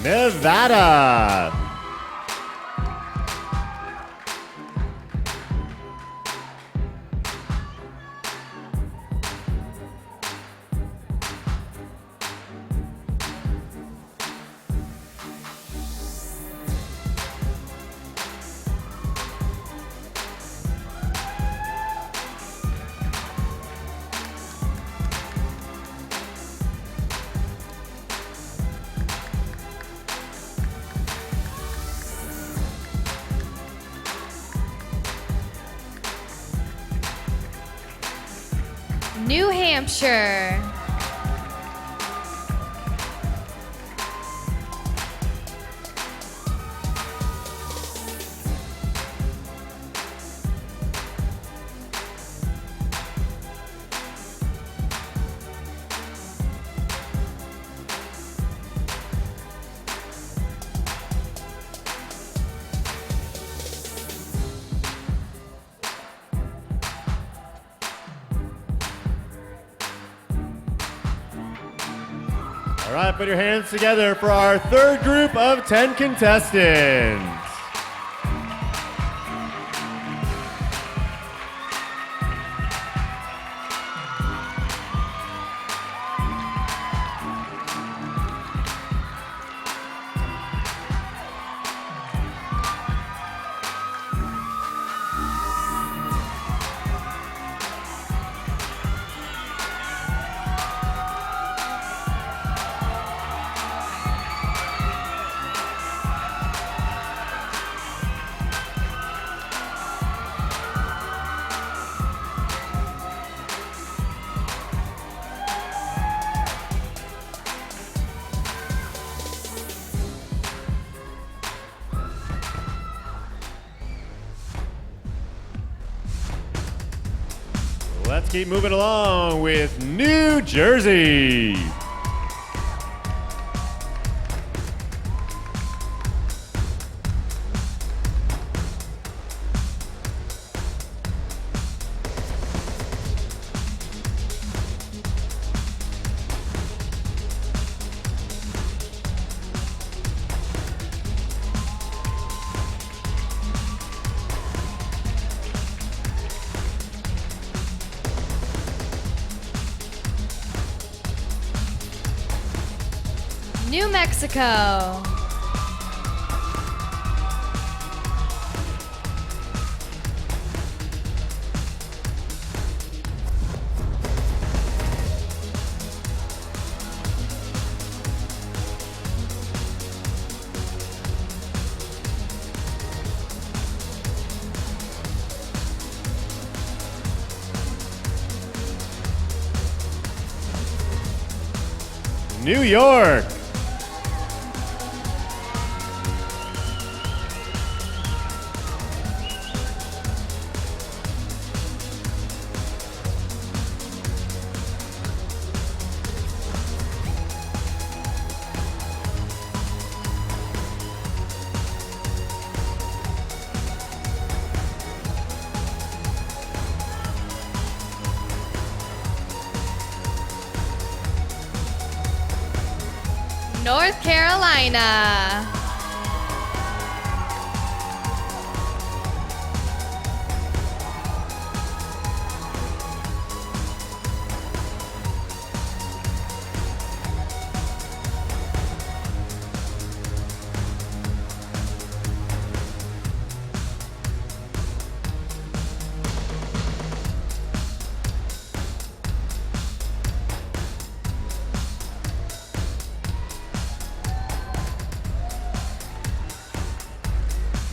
Nevada. New Hampshire. All right, put your hands together for our third group of 10 contestants. Let's keep moving along with New Jersey. New Mexico. New York. North Carolina.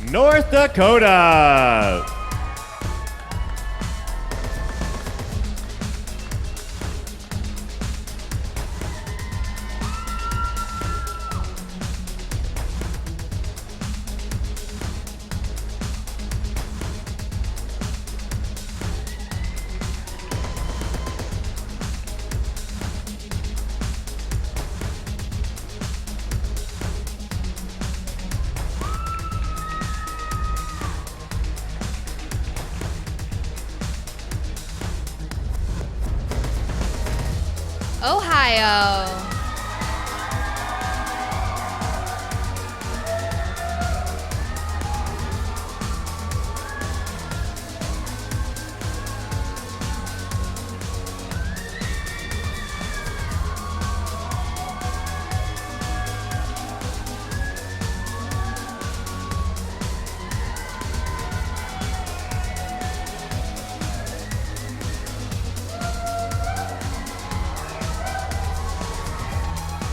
North Dakota. Ohio.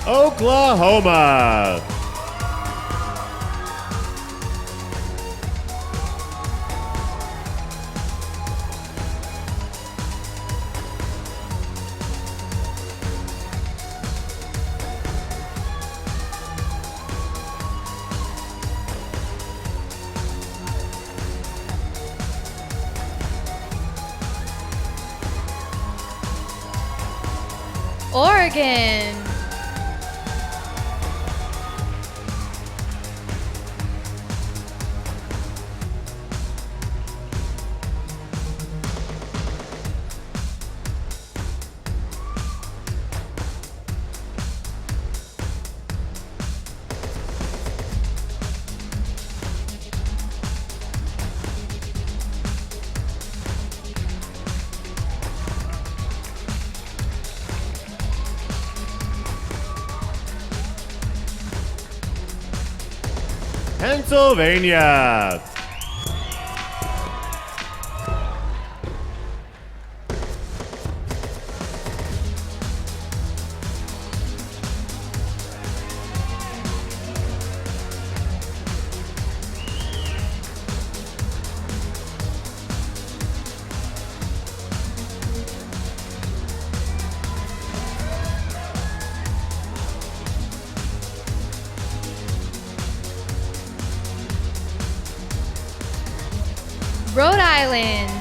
Oklahoma. Oregon. Pennsylvania. Rhode Island.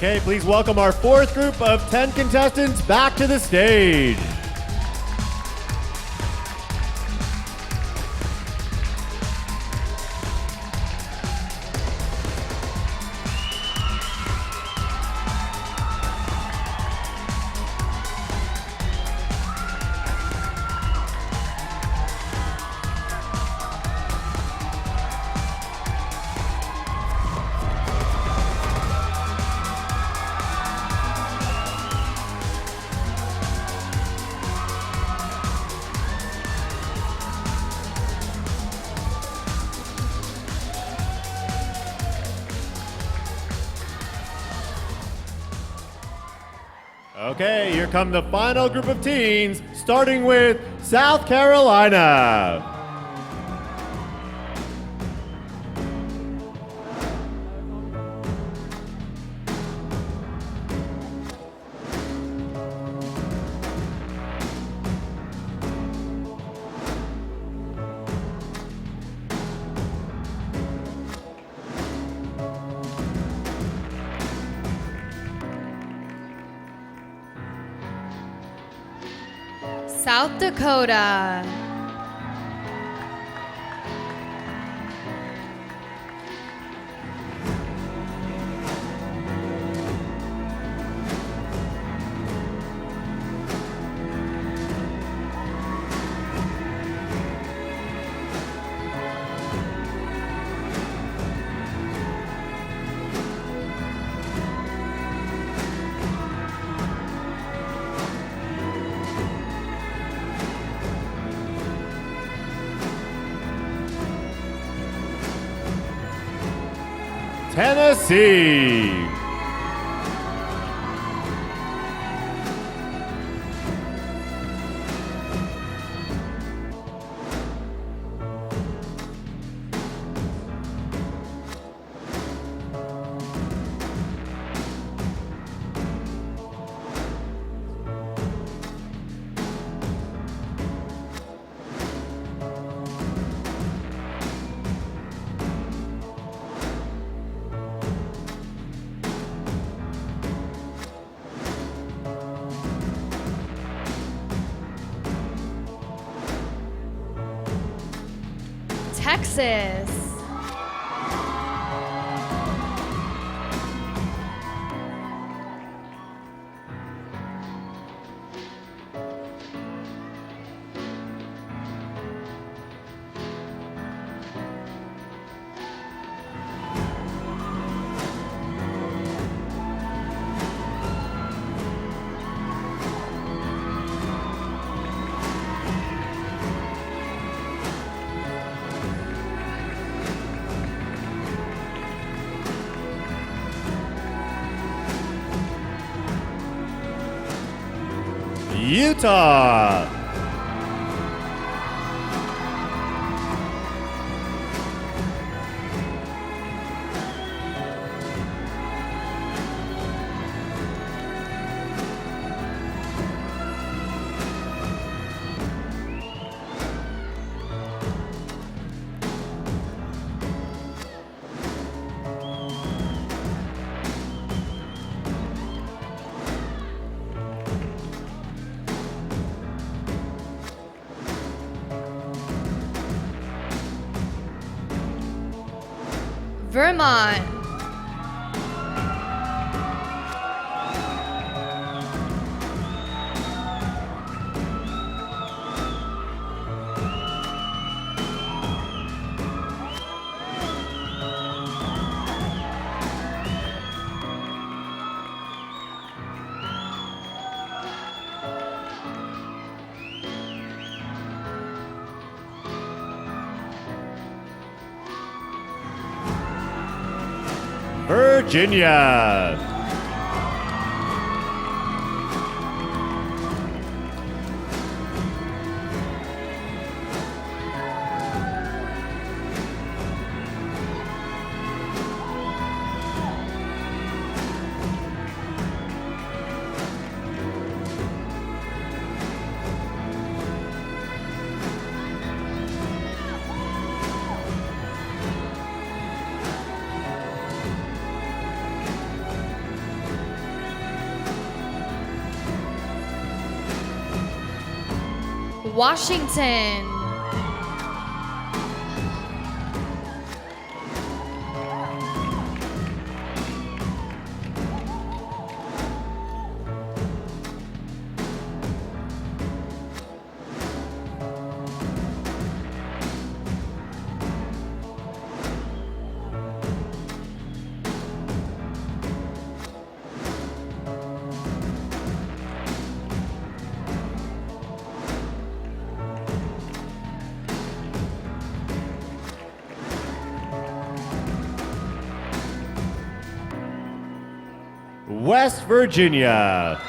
Okay, please welcome our fourth group of 10 contestants back to the stage. Okay, here come the final group of teens, starting with South Carolina. South Dakota. Tennessee. Texas. Utah. Vermont. Virginia. Washington. West Virginia.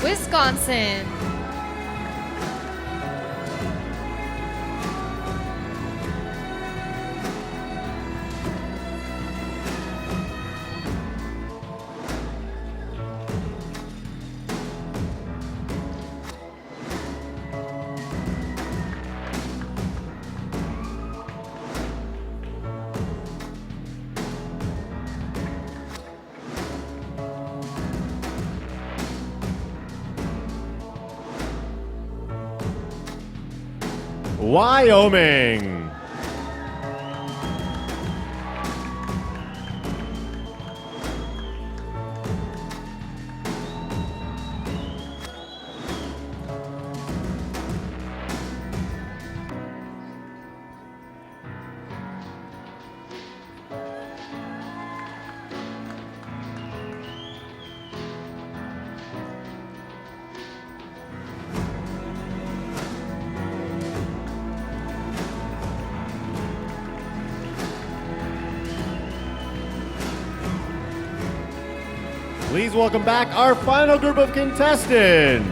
Wisconsin. Wyoming. Please welcome back our final group of contestants.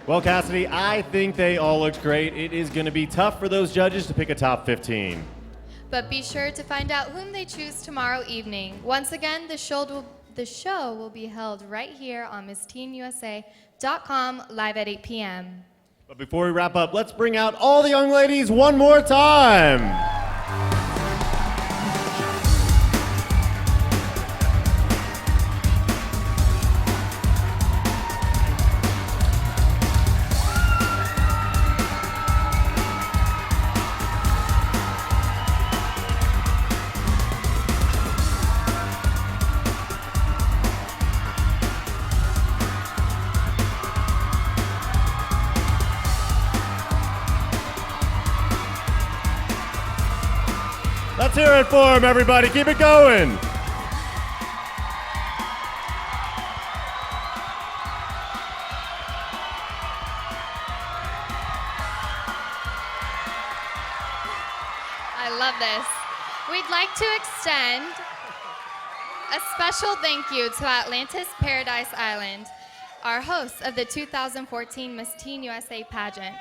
Well, Cassidy, I think they all looked great. It is going to be tough for those judges to pick a top 15. But be sure to find out whom they choose tomorrow evening. Once again, the show will be held right here on MissTeenUSA.com live at 8 p.m. But before we wrap up, let's bring out all the young ladies one more time. Let's hear it for them, everybody. Keep it going. I love this. We'd like to extend a special thank you to Atlantis Paradise Island, our hosts of the 2014 Miss Teen USA Pageant.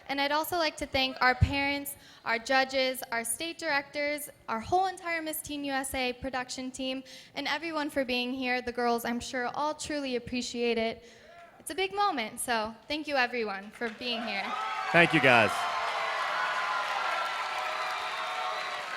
And I'd also like to thank our parents, our judges, our state directors, our whole entire Miss Teen USA production team, and everyone for being here. The girls, I'm sure, all truly appreciate it. It's a big moment, so thank you, everyone, for being here. Thank you, guys.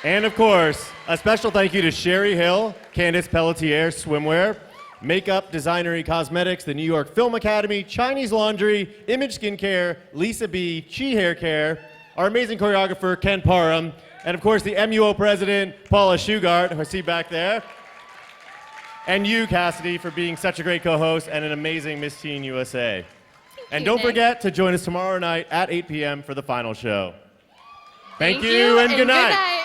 And of course, a special thank you to Sherry Hill, Candice Pelletier Swimwear, Makeup, Designery Cosmetics, the New York Film Academy, Chinese Laundry, Image Skincare, Lisa B, Chi Hair Care, our amazing choreographer, Ken Parham, and of course the MUO president, Paula Shugart, who I see back there. And you, Cassidy, for being such a great co-host and an amazing Miss Teen USA. And don't forget to join us tomorrow night at 8 p.m. for the final show. Thank you and good night.